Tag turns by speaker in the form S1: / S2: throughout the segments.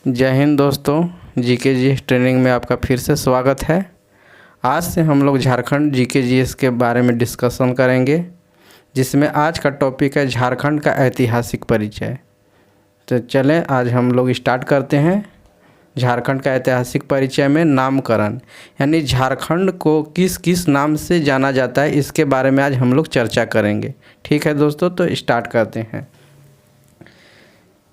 S1: जय हिंद दोस्तों, GK GS training में आपका फिर से स्वागत है। आज से हम लोग झारखंड जीके जीएस के बारे में डिस्कशन करेंगे, जिसमें आज का टॉपिक है झारखंड का ऐतिहासिक परिचय। तो चलें आज हम लोग स्टार्ट करते हैं। झारखंड का ऐतिहासिक परिचय में नामकरण, यानी झारखंड को किस किस नाम से जाना जाता है, इसके बारे में आज हम लोग चर्चा करेंगे। ठीक है दोस्तों, तो स्टार्ट करते हैं।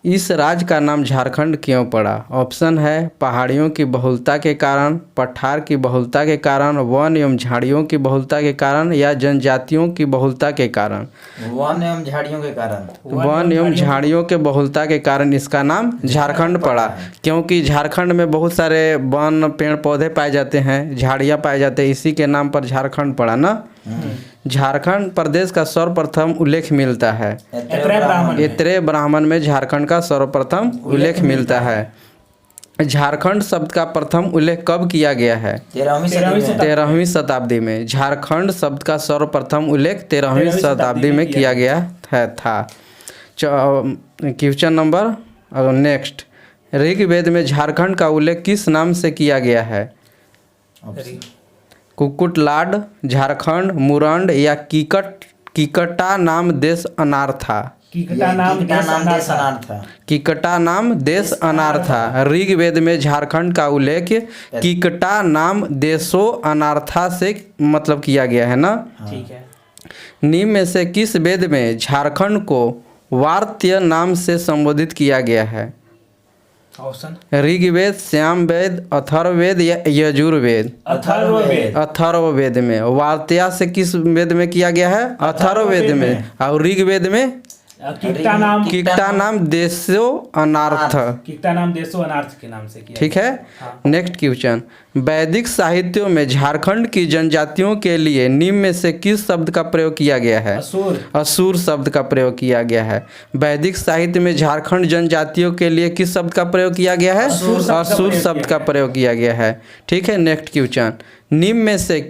S1: इस राज्य का नाम झारखंड क्यों पड़ा? ऑप्शन है पहाड़ियों की बहुलता के कारण, पठार की बहुलता के कारण, वन एवं झाड़ियों की बहुलता के कारण, या जनजातियों की बहुलता के कारण।
S2: वन एवं झाड़ियों के कारण।
S1: वन एवं झाड़ियों के बहुलता के कारण इसका नाम झारखंड पड़ा, क्योंकि झारखंड में बहुत सारे वन पेड़ पौधे पाए जाते हैं, झाड़ियाँ पाए जाते हैं, इसी के नाम पर झारखंड पड़ा ना। झारखंड प्रदेश का सर्वप्रथम उल्लेख मिलता है ऐत्रेय ब्राह्मण में झारखंड का सर्वप्रथम उल्लेख मिलता है। झारखंड शब्द का प्रथम उल्लेख कब किया गया है? 13वीं शताब्दी में। झारखंड शब्द का सर्वप्रथम उल्लेख 13वीं शताब्दी में किया गया था। क्वेश्चन नंबर नेक्स्ट, ऋग्वेद में झारखंड का उल्लेख किस नाम से किया गया है? कुकुटलाड, झारखंड, मुरंड, या कीकटा नाम देश अनार्था।
S2: कीकटा
S1: नाम देश अनार्था। ऋग्वेद में झारखंड का उल्लेख कीकटा नाम देशो अनार्था से मतलब किया गया है ना।
S2: ठीक है।
S1: निम्न में से किस वेद में झारखंड को वार्त्य नाम से संबोधित किया गया है? ऋग्वेद, सामवेद, अथर्ववेद या यजुर्वेद? अथर्ववेद में। वार्त्या से किस वेद में किया गया है? अथर्ववेद में। और ऋग्वेद में कीकटा नाम देशो अनार्थ के नाम से किया। ठीक है। नेक्स्ट क्वेश्चन, वैदिक साहित्यों में झारखंड की जनजातियों के लिए निम्न में से किस शब्द का प्रयोग किया गया है? असुर शब्द का प्रयोग किया गया है। वैदिक साहित्य में झारखंड जनजातियों के लिए किस शब्द का प्रयोग किया गया है? असुर शब्द का प्रयोग किया गया है। ठीक है। नेक्स्ट क्वेश्चन, निम्न में से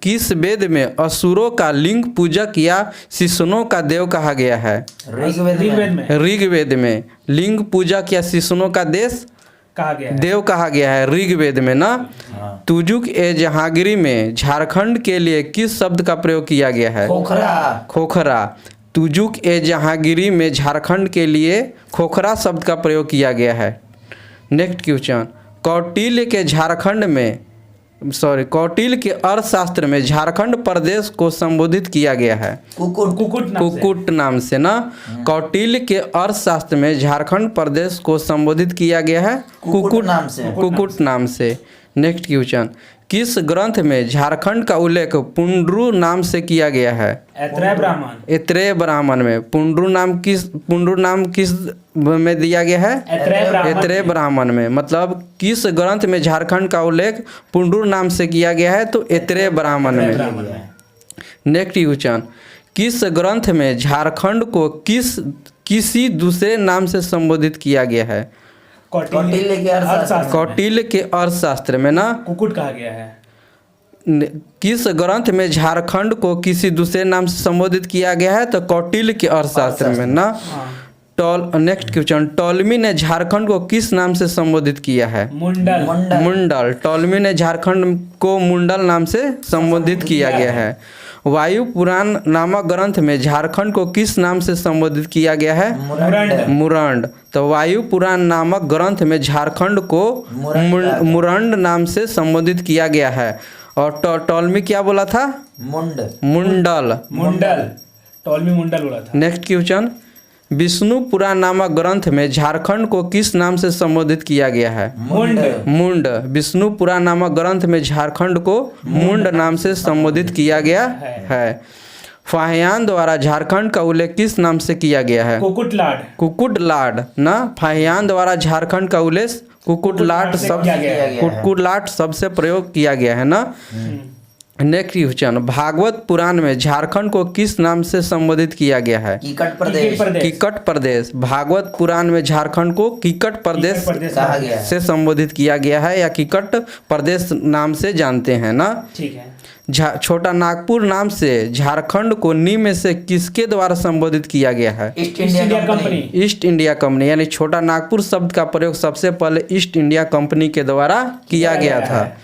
S1: किस वेद में असुरों का लिंग पूजक या शिशुनों का देव कहा गया है? ऋग्वेद में लिंग पूजक या शिशुनों का देव कहा गया है ऋग्वेद में ना। तुजुक ए जहांगीरी में झारखंड के लिए किस शब्द का प्रयोग किया गया है? खोखरा। तुजुक ए जहांगीरी में झारखंड के लिए खोखरा शब्द का प्रयोग किया गया है। नेक्स्ट क्वेश्चन, कौटिल्य के अर्थशास्त्र में झारखंड प्रदेश को संबोधित किया गया है कुकुट नाम से ना। कौटिल्य के अर्थशास्त्र में झारखंड प्रदेश को संबोधित किया गया है कुकुट नाम से। नेक्स्ट क्वेश्चन, किस ग्रंथ में झारखंड का उल्लेख पुंड्रू नाम से किया गया है? ऐत्रेय ब्राह्मण में। पुंड्रू नाम किस में दिया गया है? ऐत्रेय ब्राह्मण में। मतलब किस ग्रंथ में झारखंड का उल्लेख पुंड्रू नाम से किया गया है? तो ऐत्रेय ब्राह्मण में। नेक्स्ट क्वेश्चन, किस ग्रंथ में झारखंड को किसी दूसरे नाम से संबोधित किया गया है? कौटिल्य के अर्थशास्त्र में ना
S3: कुकुट कहा गया है।
S1: किस ग्रंथ में झारखंड को किसी दूसरे नाम से संबोधित किया गया है? तो कौटिल्य के अर्थशास्त्र में ना। नेक्स्ट क्वेश्चन, टॉलमी ने झारखंड को किस नाम से संबोधित किया है? मुंडल। टॉलमी ने झारखंड को मुंडल नाम से संबोधित किया गया है। वायु पुराण नामक ग्रंथ में झारखंड को किस नाम से संबोधित किया गया है? मुरंड। तो वायु पुराण नामक ग्रंथ में झारखंड को मुरंड नाम से संबोधित किया गया है। और टॉलमी क्या बोला था? मुंडल।
S3: टॉलमी मुंडल बोला था।
S1: नेक्स्ट क्वेश्चन, विष्णु पुराण नामक ग्रंथ में झारखंड को किस नाम से संबोधित किया गया है? मुंड। विष्णु पुराण नामक ग्रंथ में झारखंड को मुंड नाम से संबोधित किया गया है। फाहियान द्वारा झारखंड का उल्लेख किस नाम से किया गया है? कुकुटलाड ना। फाहियान द्वारा झारखंड का उल्लेख कुकुटलाट शब्द से प्रयोग किया गया है ना। नेक्स्ट क्वेश्चन, भागवत पुराण में झारखंड को किस नाम से संबोधित किया गया है?
S2: कीकट प्रदेश
S1: किकट प्रदेश। भागवत पुराण में झारखंड को किकट प्रदेश
S2: कहा गया है।
S1: से संबोधित किया गया है या किकट प्रदेश नाम से जानते हैं ना।
S3: ठीक है।
S1: छोटा नागपुर नाम से झारखंड को नि में से किसके द्वारा संबोधित किया गया है?
S2: East
S3: east
S2: India
S3: India
S2: company
S3: company.
S1: East India company, यानी छोटा नागपुर शब्द का प्रयोग सबसे पहले ईस्ट इंडिया कंपनी के द्वारा किया गया था।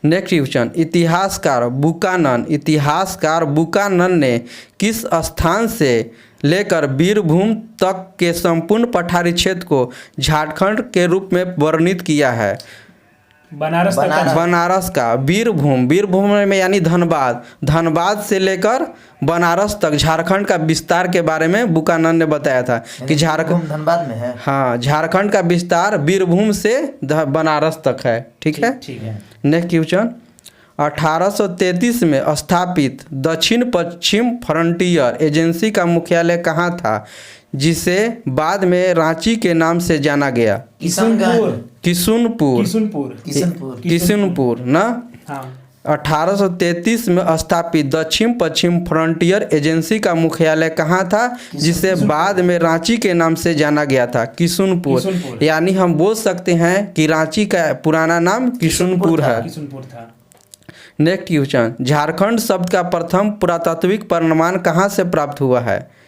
S1: नेक्स्ट क्वेश्चन, इतिहासकार बुकानन ने किस स्थान से लेकर बीरभूम तक के संपूर्ण पठारी क्षेत्र को झारखंड के रूप में वर्णित किया है?
S3: बनारस तक।
S1: बनारस का बीरभूम में यानी धनबाद से लेकर बनारस तक झारखंड का विस्तार के बारे में बुकानन ने बताया था कि झारखंड
S2: धनबाद में है।
S1: हाँ, झारखंड का विस्तार बीरभूम से बनारस तक है। ठीक है।
S3: ठीक है।
S1: नेक्स्ट क्वेश्चन, 1833 में स्थापित दक्षिण पश्चिम फ्रंटियर एजेंसी का मुख्यालय कहाँ था, जिसे बाद में रांची के नाम से जाना गया? किशुनपुर ना।
S3: हाँ।
S1: 1833 में स्थापित दक्षिण पश्चिम फ्रंटियर एजेंसी का मुख्यालय कहाँ था, जिसे बाद में रांची के नाम से जाना गया था? किशुनपुर। यानी हम बोल सकते हैं कि रांची का पुराना नाम किशुनपुर है।
S3: किशुनपुर था।
S1: नेक्स्ट क्वेश्चन, झारखंड शब्द का प्रथम पुरातात्विक प्रमाण कहाँ से प्राप्त हुआ है?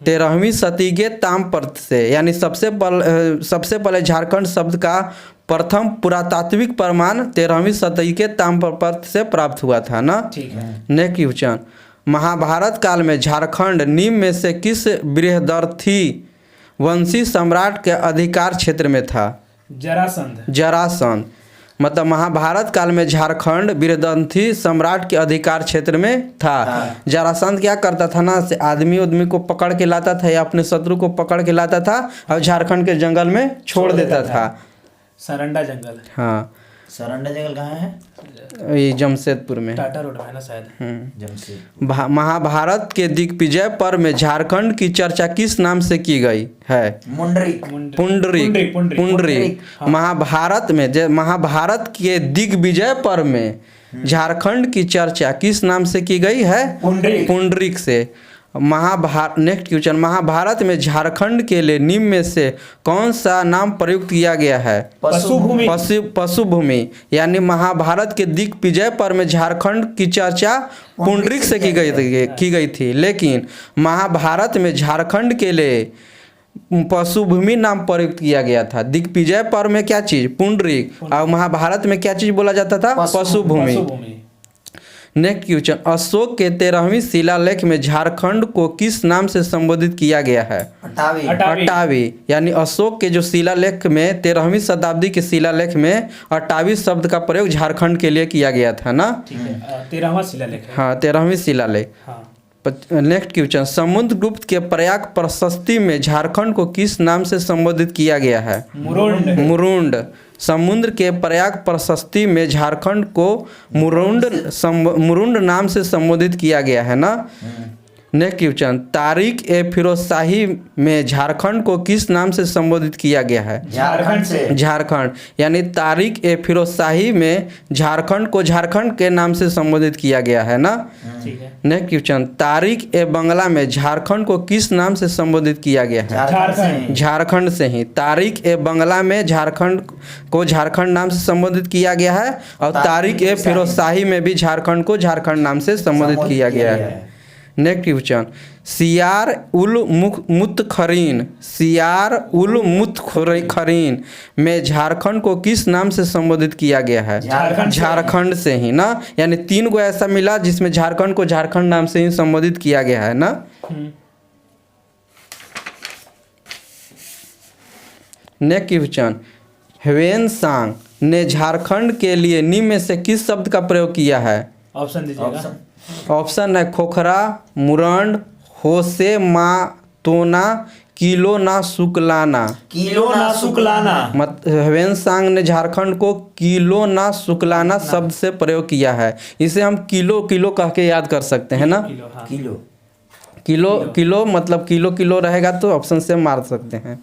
S1: 13वीं शती के ताम्रपत्र से, यानी सबसे पहले झारखंड शब्द का प्रथम पुरातात्विक प्रमाण 13वीं शती के ताम्रपत्र से प्राप्त हुआ था ना।
S3: ठीक है।
S1: नेक्स्ट क्वेश्चन, महाभारत काल में झारखंड निम्न में से किस बृहदर्थी वंशी सम्राट के अधिकार क्षेत्र में था? जरासंध। मतलब महाभारत काल में झारखंड बृहदर्थी सम्राट के अधिकार क्षेत्र में था। जरासंध क्या करता था ना, से आदमी को पकड़ के लाता था या अपने शत्रु को पकड़ के लाता था और झारखंड के जंगल में छोड़ देता था।
S3: सरंडा जंगल।
S1: हाँ,
S2: सरंडा जंगल कहाँ है?
S1: ये जमशेदपुर में,
S3: टाटा रोड में ना शायद।
S2: जमशेदपुर।
S1: महाभारत के दिग्विजय पर्व में झारखंड की चर्चा किस नाम से की गई है? पुंडरीक। महाभारत के दिग्विजय पर्व में झारखंड की चर्चा किस नाम से की गई है? पुंडरीक से। नेक्स्ट क्वेश्चन, महाभारत में झारखंड के लिए निम्न में से कौन सा नाम प्रयुक्त किया गया है? पशुभूमि। यानी महाभारत के दिग्विजय पर्व में झारखंड की चर्चा पुंडरीक से की गई थी, लेकिन महाभारत में झारखंड के लिए पशुभूमि नाम प्रयुक्त किया गया था। दिग्विजय पर्व में क्या चीज? पुंडरीक। और महाभारत में क्या चीज बोला जाता था? पशुभूमि। नेक्स्ट क्वेश्चन, अशोक के 13वीं शिलालेख में झारखंड को किस नाम से संबोधित किया गया है? अटावी। यानी अशोक के जो शिलालेख में 13वीं शताब्दी के शिलालेख में अटावी शब्द का प्रयोग झारखंड के लिए किया गया था ना।
S3: 13वां शिलालेख।
S1: हाँ, 13वीं शिलालेख। नेक्स्ट क्वेश्चन, समुद्रगुप्त के प्रयाग प्रशस्ति में झारखंड को किस नाम से संबोधित किया गया है? मुरुंड। समुद्र के प्रयाग प्रशस्ति में झारखंड को मुरुंड नाम से संबोधित किया गया है ना। नेक्स्ट क्वेश्चन, तारिक ए फिरोज शाही में झारखंड को किस नाम से संबोधित किया गया है? झारखंड। यानी तारिक ए फिरोज शाही में झारखंड को झारखंड के नाम से संबोधित किया गया है ना। नेक्स्ट क्वेश्चन, तारिक ए बंगला में झारखंड को किस नाम से संबोधित किया गया है? झारखंड से ही। तारिक ए बंगला में झारखंड को झारखंड नाम से संबोधित किया गया है और तारिक ए फिरोज शाही में भी झारखंड को झारखंड नाम से संबोधित किया गया है। नेक्स्ट क्वेश्चन, सियार उल मुतखरीन में झारखंड को किस नाम से संबोधित किया गया है? झारखंड से ही ना। यानी 3 गो ऐसा मिला जिसमें झारखंड को झारखंड नाम से ही संबोधित किया गया है ना। नेक्स्ट क्वेश्चन, ह्वेनसांग ने झारखंड के लिए निम्न में से किस शब्द का प्रयोग किया है?
S3: ऑप्शन दीजिएगा।
S1: ऑप्शन है खोखरा, मुरंड, होसे मा तोना, किलो ना शुक्लाना। ह्वेनसांग ने झारखंड को किलो ना शुक्लाना शब्द से प्रयोग किया है। इसे हम किलो कह के याद कर सकते हैं ना। किलो मतलब किलो रहेगा तो ऑप्शन से मार सकते हैं।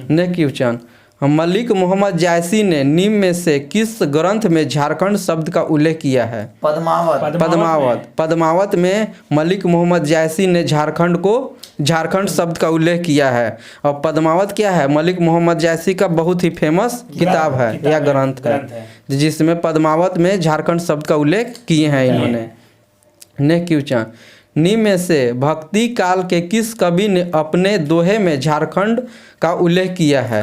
S1: नेक्स्ट क्वेश्चन, मलिक मोहम्मद जायसी ने निम्न में से किस ग्रंथ में झारखंड शब्द का उल्लेख किया है?
S2: पद्मावत।
S1: पद्मावत में मलिक मोहम्मद जायसी ने झारखंड शब्द का उल्लेख किया है। और पद्मावत क्या है? मलिक मोहम्मद जायसी का बहुत ही फेमस किताब है या ग्रंथ है जिसमें पद्मावत में झारखंड शब्द का उल्लेख किए हैं इन्होंने। नेक्स्ट क्वेश्चन, निम्न में से भक्ति काल के किस कवि ने अपने दोहे में झारखंड का उल्लेख किया है?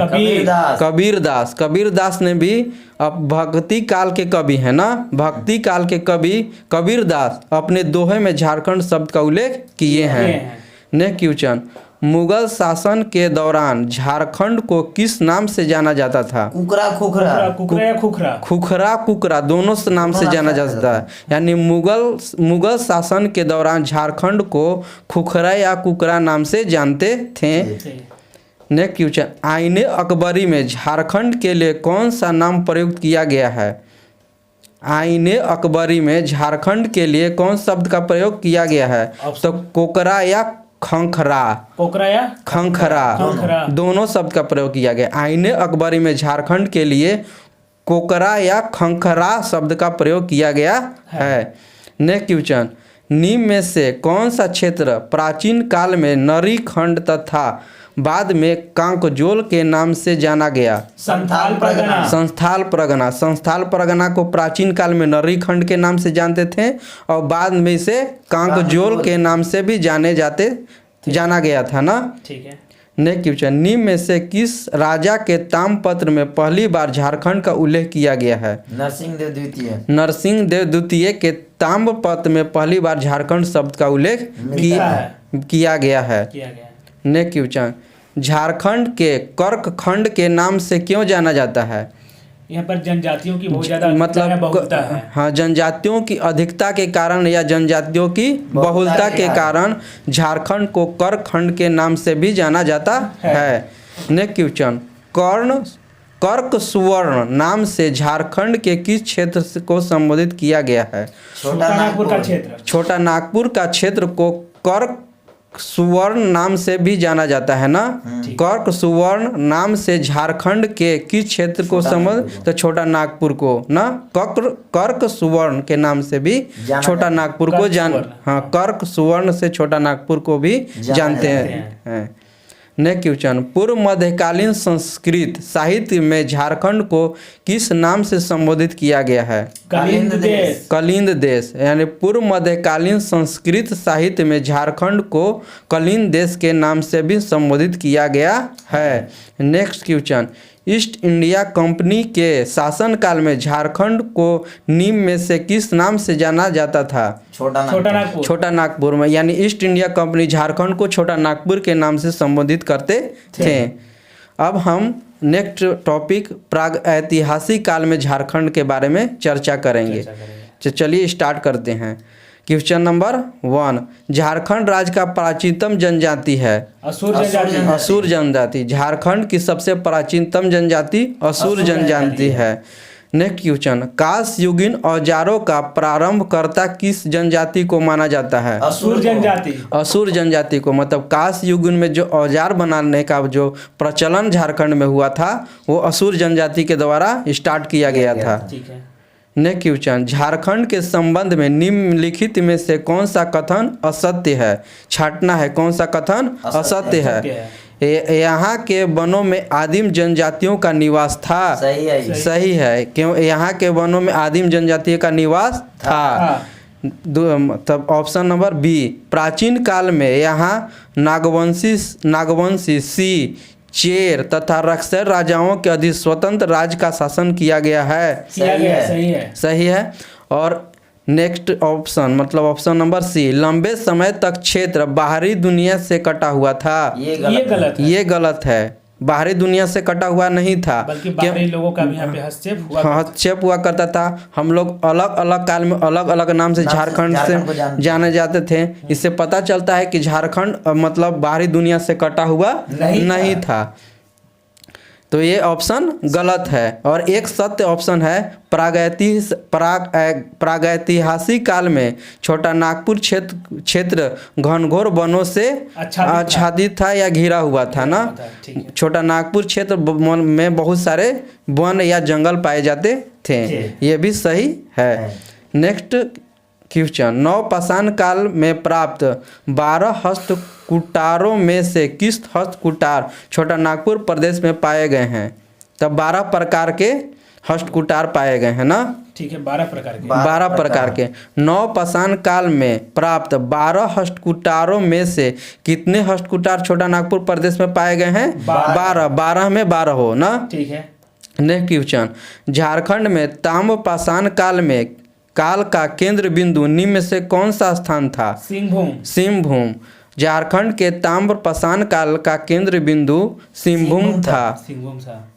S2: कबीरदास।
S1: कबीरदास ने भी अब भक्ति काल के कवि है ना, भक्ति काल के कवि कबीरदास अपने दोहे में झारखंड शब्द का उल्लेख किए हैं। नेक्स्ट क्वेश्चन, मुगल शासन के दौरान झारखंड को किस नाम से जाना जाता था? खुखरा कुकरा दोनों से नाम से जाना जाता है। यानी मुगल शासन के दौरान झारखंड को खुखरा या कुकरा नाम से जानते थे। नेक्स्ट क्वेश्चन, आईने अकबरी में झारखंड के लिए कौन सा नाम प्रयुक्त किया गया है? आईने अकबरी में झारखंड के लिए कौन शब्द का प्रयोग किया गया है? तो कोकरा या खंखरा दोनों शब्द का प्रयोग किया गया। आईने अकबरी में झारखंड के लिए कोकरा या खंखरा शब्द का प्रयोग किया गया है। नेक्स्ट क्वेश्चन, निम्न में से कौन सा क्षेत्र प्राचीन काल में नरी खंड तथा बाद में कांकजोल के नाम से जाना गया? संस्थाल परगना को प्राचीन काल में नरी खंड के नाम से जानते थे और बाद में इसे कांकजोल के नाम से भी जाना गया था ना।
S3: ठीक है।
S1: नेक्स्ट क्वेश्चन, निम्न में से किस राजा के ताम्रपत्र में पहली बार झारखंड का उल्लेख किया गया है? नरसिंह देव द्वितीय के ताम्रपत्र में पहली बार झारखंड शब्द का उल्लेख किया गया है। नेक्स्ट क्वेश्चन, झारखंड के कर्क खंड के नाम से क्यों जाना जाता है?
S3: यहाँ पर जनजातियों की बहुत ज्यादा बहुलता है।
S1: हाँ, जनजातियों की अधिकता के कारण या जनजातियों की बहुलता के कारण झारखंड को कर्क खंड के नाम से भी जाना जाता है। नेक्स्ट क्वेश्चन, कर्क सुवर्ण नाम से झारखंड के किस क्षेत्र को संबोधित किया गया है? छोटा नागपुर का क्षेत्र को कर्क सुवर्ण नाम से भी जाना जाता है ना। कर्क सुवर्ण नाम से झारखंड के किस क्षेत्र को तो छोटा नागपुर को ना, कर्क सुवर्ण के नाम से भी छोटा नागपुर को कर्क सुवर्ण से छोटा नागपुर को भी जानते हैं। नेक्स्ट क्वेश्चन, पूर्व मध्यकालीन संस्कृत साहित्य में झारखंड को किस नाम से संबोधित किया गया है? कलिंद देश। यानी पूर्व मध्यकालीन संस्कृत साहित्य में झारखंड को कलिंद देश के नाम से भी संबोधित किया गया है। Next question, east India company के शासनकाल में झारखंड को निम्न में से किस नाम से जाना जाता था? छोटा नागपुर में। यानी ईस्ट इंडिया कंपनी झारखंड को छोटा नागपुर के नाम से संबोधित करते थे। अब हम नेक्स्ट टॉपिक प्राग ऐतिहासिक काल में झारखंड के बारे में चर्चा करेंगे। चलिए स्टार्ट करते हैं। क्वेश्चन नंबर 1, झारखंड राज्य का प्राचीनतम जनजाति है असुर जनजाति। झारखंड की सबसे प्राचीनतम जनजाति असुर जनजाति है। नेक्स्ट क्वेश्चन, कांस युगीन औजारों का प्रारंभकर्ता किस जनजाति को माना जाता है? असुर जनजाति को। मतलब कांस युगीन में जो औजार बनाने का जो प्रचलन झारखंड में हुआ था वो असुर जनजाति के द्वारा स्टार्ट किया गया था। नेक्स्ट क्वेश्चन, झारखंड के संबंध में निम्नलिखित में से कौन सा कथन असत्य है? छांटना है, कौन सा कथन असत्य है? यहाँ के वनों में आदिम जनजातियों का निवास था। सही है। क्यों? यहाँ के वनों में आदिम जनजातियों का निवास था। तब ऑप्शन नंबर बी, प्राचीन काल में यहाँ नागवंशी सी चेर तथा रक्षर राजाओं के अधिक स्वतंत्र राज्य का शासन किया गया है। सही है। और नेक्स्ट ऑप्शन मतलब ऑप्शन नंबर सी, लंबे समय तक क्षेत्र बाहरी दुनिया से कटा हुआ था। ये गलत है। बाहरी दुनिया से कटा हुआ नहीं था,
S3: बल्कि बाहरी लोगों का भी यहाँ पे
S1: हस्तक्षेप हुआ करता था। हम लोग अलग अलग काल में अलग अलग नाम से झारखंड से जाने जाते थे। इससे पता चलता है कि झारखंड मतलब बाहरी दुनिया से कटा हुआ नहीं था। तो ये ऑप्शन गलत है। और एक सत्य ऑप्शन है प्रागैतिहासिक काल में छोटा नागपुर क्षेत्र घनघोर वनों से आच्छादित था या घिरा हुआ था ना। छोटा नागपुर क्षेत्र में बहुत सारे वन या जंगल पाए जाते थे, ये भी सही है। नेक्स्ट क्वेश्चन, नवपाषाण काल में प्राप्त 12 हस्तकुटारों में से किस हस्तकुटार छोटा नागपुर प्रदेश में पाए गए हैं? तब 12 प्रकार के हस्तकुटार पाए गए हैं ना।
S3: ठीक है, 12 प्रकार के
S1: 12 प्रकार के। नवपाषाण काल में प्राप्त 12 हस्तकुटारों में से कितने हस्तकुटार छोटा नागपुर प्रदेश में पाए गए हैं? 12 में 12 हो ना।
S3: ठीक है।
S1: नेक्स्ट क्वेश्चन, झारखंड में ताम्रपाषाण काल का केंद्र बिंदु निम्न में से कौन सा स्थान था? सिंहभूम। झारखंड के ताम्रपाषाण काल का केंद्र बिंदु सिंहभूम था।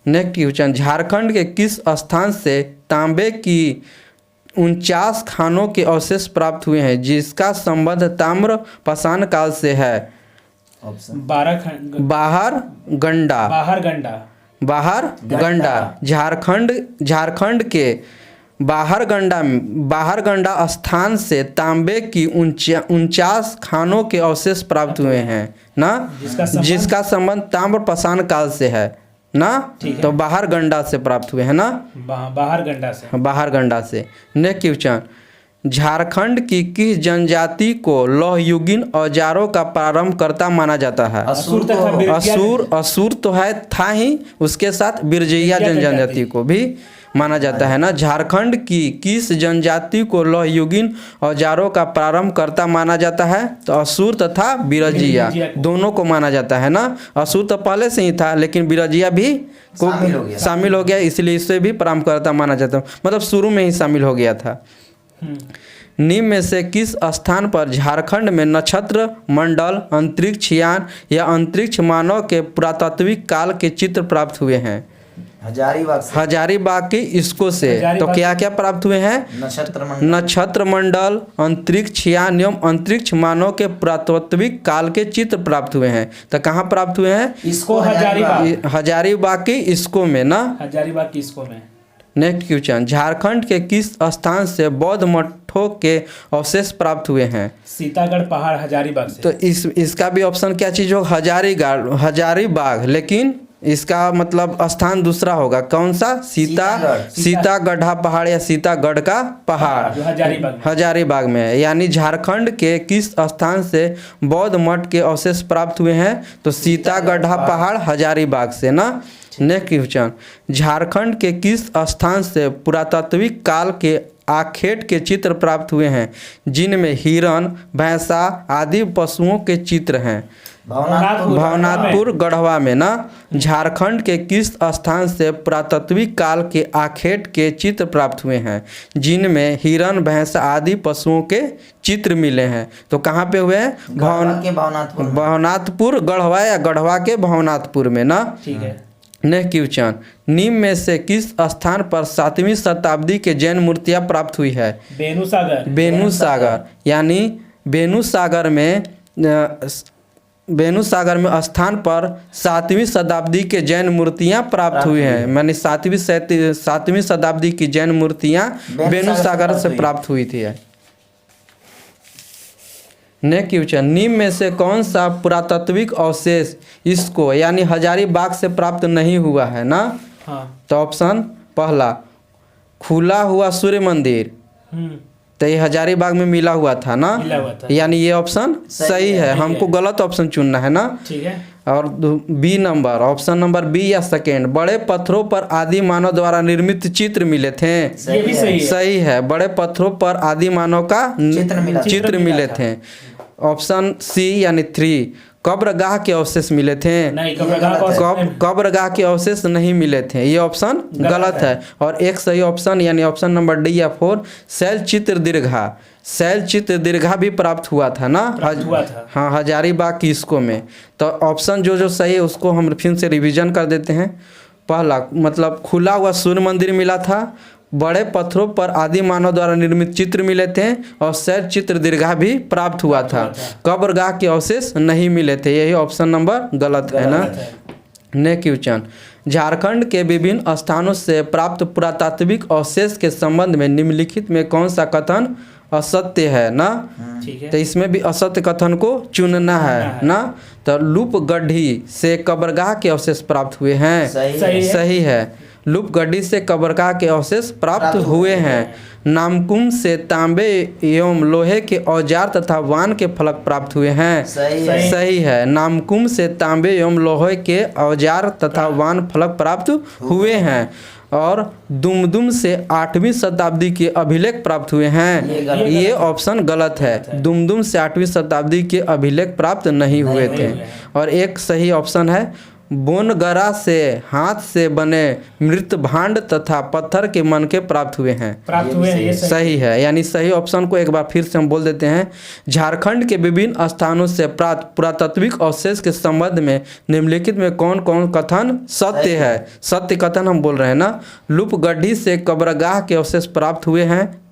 S1: नेक्स्ट क्वेश्चन, झारखंड के किस स्थान से तांबे की 49 खानों के अवशेष प्राप्त हुए हैं जिसका संबंध ताम्रपाषाण काल से है? बाहरगंडा। झारखंड के बाहरगंडा स्थान से तांबे की 49 खानों के अवशेष प्राप्त हुए हैं ना, जिसका संबंध ताम्रपाषाण काल से है ना। तो बाहरगंडा से प्राप्त हुए हैं ना, बाहरगंडा से। नेक्स्ट क्वेश्चन, झारखंड की किस जनजाति को लौहयुगीन औजारों का प्रारंभकर्ता माना जाता है? असुर तो है था ही, उसके साथ बिरजैया जनजाति को भी माना जाता है ना। झारखंड की किस जनजाति को लौहयुगीन औजारों का प्रारंभकर्ता माना जाता है? तो असुर तथा बिरजिया दोनों को माना जाता है ना। असुर तो पहले से ही था, लेकिन बिरजिया भी शामिल हो गया, इसलिए इसे भी प्रारंभकर्ता माना जाता है, मतलब शुरू में ही शामिल हो गया था। निम्न में से किस स्थान पर झारखंड में नक्षत्र मंडल, अंतरिक्ष यान या अंतरिक्ष मानव के पुरातात्विक काल के चित्र प्राप्त हुए हैं? हजारीबाग के इसको से। तो क्या क्या प्राप्त हुए हैं? नक्षत्र मंडल, अंतरिक्ष यान एवं अंतरिक्ष मानव के पुरातात्विक काल के चित्र प्राप्त हुए हैं। तो कहाँ प्राप्त हुए हैं?
S3: इसको
S1: हजारीबाग के इसको में ना,
S3: हजारीबाग की इसको में।
S1: नेक्स्ट क्वेश्चन, झारखंड के किस स्थान से बौद्ध मठों के अवशेष प्राप्त हुए हैं?
S3: सीतागढ़ पहाड़, हजारीबाग से।
S1: तो इसका भी ऑप्शन क्या चीज होगा? हजारीबाग, लेकिन इसका मतलब स्थान दूसरा होगा। कौन सा? सीतागढ़ा पहाड़ या सीतागढ़ का पहाड़ हजारीबाग में। यानी झारखंड के किस स्थान से बौद्ध मठ के अवशेष प्राप्त हुए हैं? तो सीतागढ़ा पहाड़ हजारीबाग से ना। नेक्स्ट क्वेश्चन, झारखंड के किस स्थान से पुरातात्विक काल के आखेट के चित्र प्राप्त हुए हैं जिनमें हिरण, भैंसा आदि पशुओं के चित्र हैं? भवनाथपुर गढ़वा में ना। झारखंड के किस स्थान से पुरातात्विक काल के आखेट के चित्र प्राप्त हुए हैं जिनमें हिरण, भैंसा आदि पशुओं के चित्र मिले हैं? तो कहाँ पे हुए हैं? भवनाथपुर गढ़वा या गढ़वा के भवनाथपुर में ना।
S3: ठीक है।
S1: नेक्स्ट क्वेश्चन, निम्न में से किस स्थान पर 7वीं शताब्दी के जैन मूर्तियां प्राप्त हुई है? बेनुसागर। यानी बेनुसागर में स्थान पर 7वीं शताब्दी के जैन मूर्तियां प्राप्त हुई हैं। मानी 7वीं शताब्दी की जैन मूर्तियां बेनुसागर से प्राप्त हुई थी। नेक्स्ट क्वेश्चन, निम्न में से कौन सा पुरातात्विक अवशेष इसको यानी हजारीबाग से प्राप्त नहीं हुआ है ना? तो ऑप्शन पहला, खुला हुआ सूर्य मंदिर। तो ये हजारीबाग में मिला हुआ था ना, यानी ये ऑप्शन सही है। हमको गलत ऑप्शन चुनना है ना।
S3: ठीक है।
S1: और B number, option number B या सेकेंड, बड़े पत्थरों पर आदि मानव द्वारा निर्मित चित्र मिले थे।
S3: ये भी सही
S1: है। बड़े पत्थरों पर आदि मानव का चित्र मिले थे। ऑप्शन सी यानी 3, कब्रगाह के अवशेष मिले थे।
S3: नहीं,
S1: कब्रगाह के अवशेष नहीं मिले थे, ये ऑप्शन गलत है। और एक सही ऑप्शन यानी ऑप्शन नंबर डी या 4, शैल चित्र दीर्घा भी प्राप्त हुआ था ना। हाँ, हजारीबाग की इसको में। तो ऑप्शन जो सही है उसको हम फिर से रिवीजन कर देते हैं। पहला मतलब खुला हुआ सूर्य मंदिर मिला था, बड़े पत्थरों पर आदि मानव द्वारा निर्मित चित्र मिले थे, और शैल चित्र दीर्घा भी प्राप्त हुआ था। कब्रगाह के अवशेष नहीं मिले थे, यही ऑप्शन नंबर गलत है ना। नेक्स्ट क्वेश्चन, झारखंड के विभिन्न स्थानों से प्राप्त पुरातात्विक अवशेष के संबंध में निम्नलिखित में कौन सा कथन असत्य है ना।
S3: ठीक है।
S1: तो इसमें भी असत्य कथन को चुनना है ना। तो लूपगढ़ी से कब्रगाह के अवशेष प्राप्त हुए हैं। सही है। लूपगढ़ी से कब्रगाह के अवशेष प्राप्त हुए हैं। नामकुम से तांबे एवं लोहे के औजार तथा वान के फलक प्राप्त हुए हैं। सही है। नामकुम से तांबे एवं लोहे के औजार तथा वान फलक प्राप्त हुए हैं। और दुमदुम से 8वीं शताब्दी के अभिलेख प्राप्त हुए हैं। ये ऑप्शन गलत है। दुमदुम से 8वीं शताब्दी के अभिलेख प्राप्त नहीं हुए थे। और एक सही ऑप्शन है बोनगरा से हाथ से बने मृत भांड तथा पत्थर के मनके प्राप्त हुए हैं।
S3: ये
S1: सही है। यानी सही ऑप्शन को एक बार फिर से हम बोल देते हैं। झारखंड के विभिन्न स्थानों से प्राप्त पुरातात्विक अवशेष के संबंध में निम्नलिखित में कौन कौन कथन सत्य है। सत्य कथन हम बोल रहे हैं ना। लूपगढ़ी से कब्रगाह के अवशेष प्राप्त हुए हैं।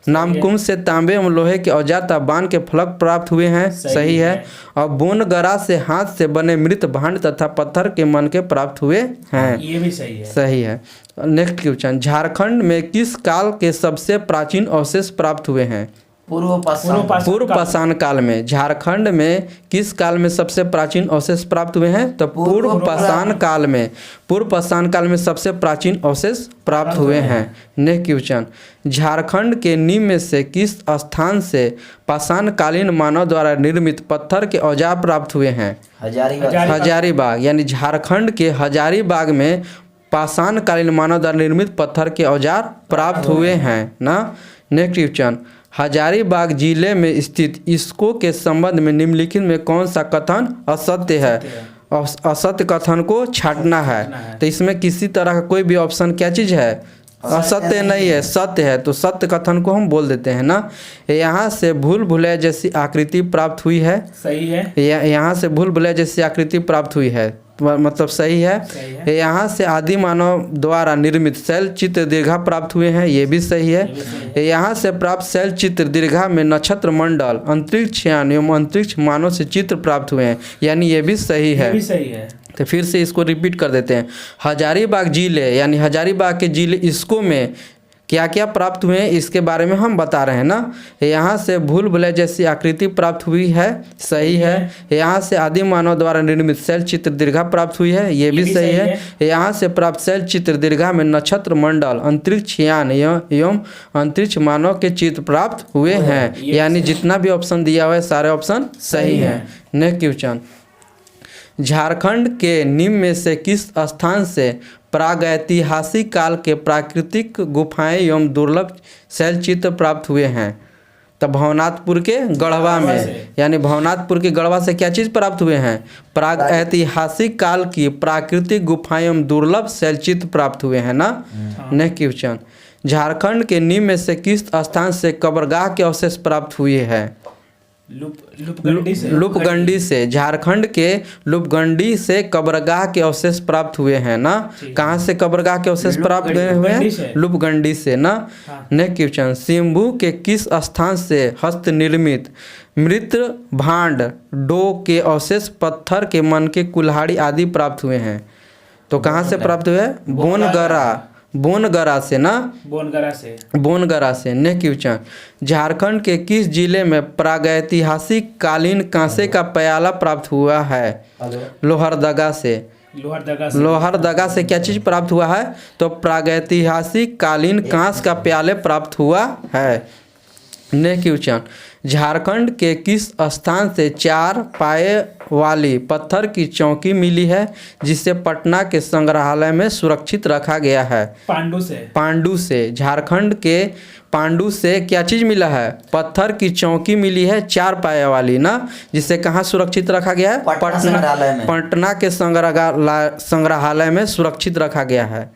S1: नामकुम से तांबे एवं लोहे के औजार तथा बाण के फलक प्राप्त हुए हैं। सही है। और बोनगरा से हाथ से बने मृत भांड तथा पत्थर के मन के प्राप्त हुए हैं।
S3: ये भी सही है।
S1: सही है। नेक्स्ट क्वेश्चन, झारखंड में किस काल के सबसे प्राचीन अवशेष प्राप्त हुए हैं। पूर्व पाषाण काल में। झारखंड में किस काल में सबसे प्राचीन अवशेष प्राप्त हुए हैं। तो पूर्व पाषाण काल में। पूर्व पाषाण काल में सबसे प्राचीन अवशेष प्राप्त हुए हैं। नेक्स्ट क्वेश्चन, झारखंड के निम्न में से किस स्थान से पाषाण कालीन मानव द्वारा निर्मित पत्थर के औजार प्राप्त हुए हैं। हजारीबाग। यानी झारखंड के हजारीबाग में पाषाण कालीन मानव द्वारा निर्मित पत्थर के औजार प्राप्त हुए हैं ना। नेक्स्ट क्वेश्चन, हजारीबाग जिले में स्थित इसको के संबंध में निम्नलिखित में कौन सा कथन असत्य है। असत्य कथन को छांटना है। तो इसमें किसी तरह का कोई भी ऑप्शन क्या चीज़ है, असत्य नहीं है, सत्य है। तो सत्य कथन को हम बोल देते हैं ना। यहाँ से भूल भुलैया जैसी आकृति प्राप्त हुई है।
S3: सही है।
S1: यहाँ से भूल भुलैया जैसी आकृति प्राप्त हुई है, मतलब सही है। यहाँ से आदि मानव द्वारा निर्मित शैल चित्र दीर्घा प्राप्त हुए हैं। ये भी सही है। यहाँ से प्राप्त शैल चित्र दीर्घा में नक्षत्र मंडल, अंतरिक्ष यान एवं अंतरिक्ष मानव से चित्र प्राप्त हुए हैं। यानी ये भी सही है। तो फिर से इसको रिपीट कर देते हैं। हजारीबाग जिले यानी हजारीबाग के जिले इसको में क्या क्या प्राप्त हुए हैं इसके बारे में हम बता रहे हैं ना। यहाँ से भूल भुलैया जैसी आकृति प्राप्त हुई है। सही है। यहाँ से आदि मानव द्वारा निर्मित शैल चित्र दीर्घा प्राप्त हुई है। ये भी सही है। यहाँ से प्राप्त शैल चित्र दीर्घा में नक्षत्र मंडल, अंतरिक्ष यान एवं अंतरिक्ष मानव के चित्र प्राप्त हुए हैं। यानी जितना भी ऑप्शन दिया हुआ है सारे ऑप्शन सही है। नेक्स्ट क्वेश्चन, झारखंड के निम्न में से किस स्थान से प्रागैतिहासिक काल के प्राकृतिक गुफाएं एवं दुर्लभ शैलचित्र प्राप्त हुए हैं। तो भवनाथपुर के गढ़वा में। यानी भवनाथपुर के गढ़वा से क्या चीज़ प्राप्त हुए हैं, प्रागैतिहासिक काल की प्राकृतिक गुफाएं एवं दुर्लभ शैलचित्र प्राप्त हुए हैं ना। नेक्स्ट क्वेश्चन, झारखंड के निम्न में से किस स्थान से कब्रगाह के अवशेष प्राप्त हुए हैं। लूपगंडी से। झारखंड के लूपगंडी से कब्रगाह के अवशेष प्राप्त हुए हैं ना। कहाँ से कब्रगाह के अवशेष प्राप्त हुए हैं, लूपगंडी से ना। नेक्स्ट क्वेश्चन, शंभू के किस स्थान से हस्त निर्मित मृत भांड, डो के अवशेष, पत्थर के मन के कुल्हाड़ी आदि प्राप्त हुए हैं। तो कहाँ से प्राप्त हुए हैं, बोनगरा से ना। बोनगरा से। नेक्स्ट क्वेश्चन, झारखंड के किस जिले में प्रागैतिहासिक कालीन कांसे का प्याला प्राप्त हुआ है। लोहरदगा से। लोहरदगा से क्या चीज़ प्राप्त हुआ है, तो प्रागैतिहासिक कालीन कांस का प्याले प्राप्त हुआ है। नेक्स्ट क्वेश्चन, झारखंड के किस स्थान से 4 पाए वाली पत्थर की चौकी मिली है जिसे पटना के संग्रहालय में सुरक्षित रखा गया है। पांडु से। झारखंड के पांडु से क्या चीज़ मिला है, पत्थर की चौकी मिली है 4 पाए वाली ना, जिसे कहाँ सुरक्षित रखा गया है, पटना के संग्रहालय में सुरक्षित रखा गया है।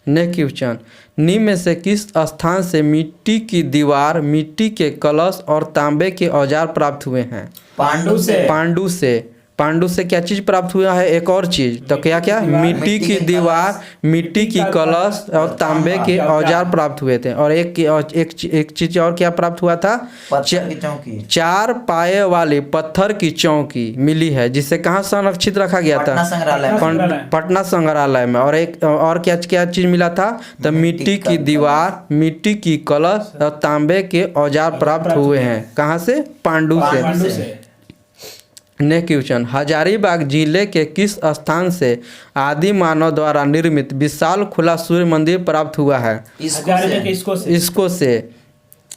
S1: नेक्स्ट क्वेश्चन, निम्न में से किस स्थान से मिट्टी की दीवार, मिट्टी के कलश और तांबे के औजार प्राप्त हुए हैं। पांडु से। पांडु से क्या चीज प्राप्त हुआ है? एक और चीज, तो क्या क्या? मिट्टी की दीवार, मिट्टी की कलश और तांबे के औजार प्राप्त हुए थे। और एक चीज और क्या प्राप्त हुआ था?
S2: पत्थर की चौकी,
S1: 4 पाए वाली पत्थर की चौकी मिली है, जिसे कहाँ संरक्षित रखा गया
S2: पटना
S1: था?
S2: संग्रहालय,
S1: पटना संग्रहालय में। और क्या क्या चीज मिला था? तो मिट्टी की दीवार, मिट्टी की कलश और तांबे के औजार प्राप्त हुए हैं। कहाँ से? पांडु से। नेक्स्ट क्वेश्चन, हजारीबाग जिले के किस स्थान से आदि मानव द्वारा निर्मित विशाल खुला सूर्य मंदिर प्राप्त हुआ है? इसको से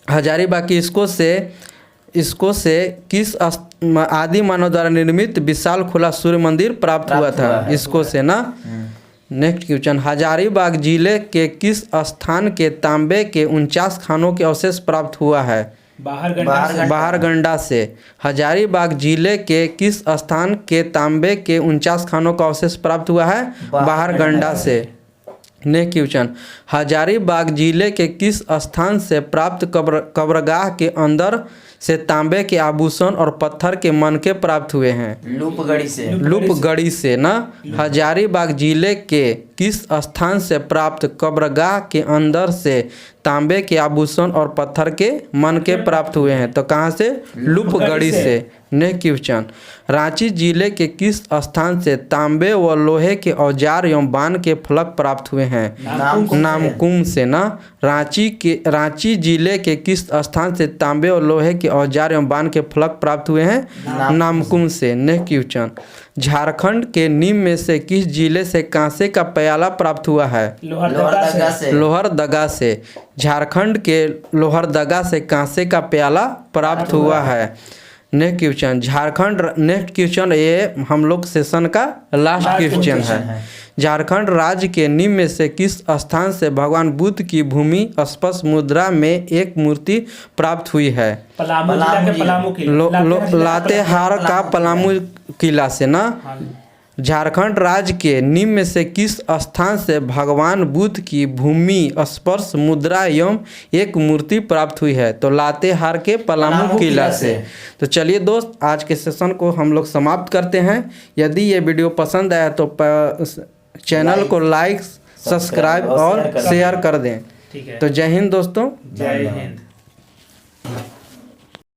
S1: हजारीबाग की इसको से किस आदि मानव द्वारा निर्मित विशाल खुला सूर्य मंदिर प्राप्त हुआ था? इसको से ना। नेक्स्ट क्वेश्चन, हजारीबाग जिले के किस स्थान के तांबे के 49 खानों के अवशेष प्राप्त हुआ है? बाहरगंडा से। हजारीबाग जिले के किस स्थान के तांबे के 49 खानों का अवशेष प्राप्त हुआ है? बाहरगंडा से। नेक्स्ट क्वेश्चन, हजारीबाग जिले के किस स्थान से प्राप्त कब्रगाह के अंदर से तांबे के आभूषण और पत्थर के मनके प्राप्त हुए हैं? लूपगढ़ी से ना। हजारीबाग जिले के किस स्थान से प्राप्त कब्रगाह के अंदर से तांबे के आभूषण और पत्थर के मनके प्राप्त हुए हैं? तो कहाँ से? लूपगढ़ी से। नेक्स्ट क्वेश्चन, रांची जिले के किस स्थान से तांबे व लोहे के औजार एवं बाण के फलक प्राप्त हुए हैं? नामकुम से ना। रांची जिले के किस स्थान से तांबे और लोहे के औजार एवं बाण के फलक प्राप्त हुए हैं? नामकुम से। नेक्स्ट क्वेश्चन, झारखंड के निम्न में से किस जिले से कांसे का प्याला प्राप्त हुआ है? लोहरदगा से। झारखंड के लोहरदगा से कांसे का प्याला प्राप्त हुआ है। नेक्स्ट क्वेश्चन, नेक्स्ट क्वेश्चन ये हम लोग सेशन का लास्ट क्वेश्चन है। झारखंड राज्य के निम्न में से किस स्थान से भगवान बुद्ध की भूमि स्पर्श मुद्रा में एक मूर्ति प्राप्त हुई है? लातेहार का पलामू किला से ना। झारखंड राज्य के निम्न में से किस स्थान से भगवान बुद्ध की भूमि स्पर्श मुद्रा एवं एक मूर्ति प्राप्त हुई है? तो लातेहार के पलामू किला से। तो चलिए दोस्त, आज के सेशन को हम लोग समाप्त करते हैं। यदि ये वीडियो पसंद आया तो चैनल को लाइक, सब्सक्राइब और शेयर कर दें।
S3: ठीक है।
S1: तो जय हिंद दोस्तों।
S3: जय हिंद।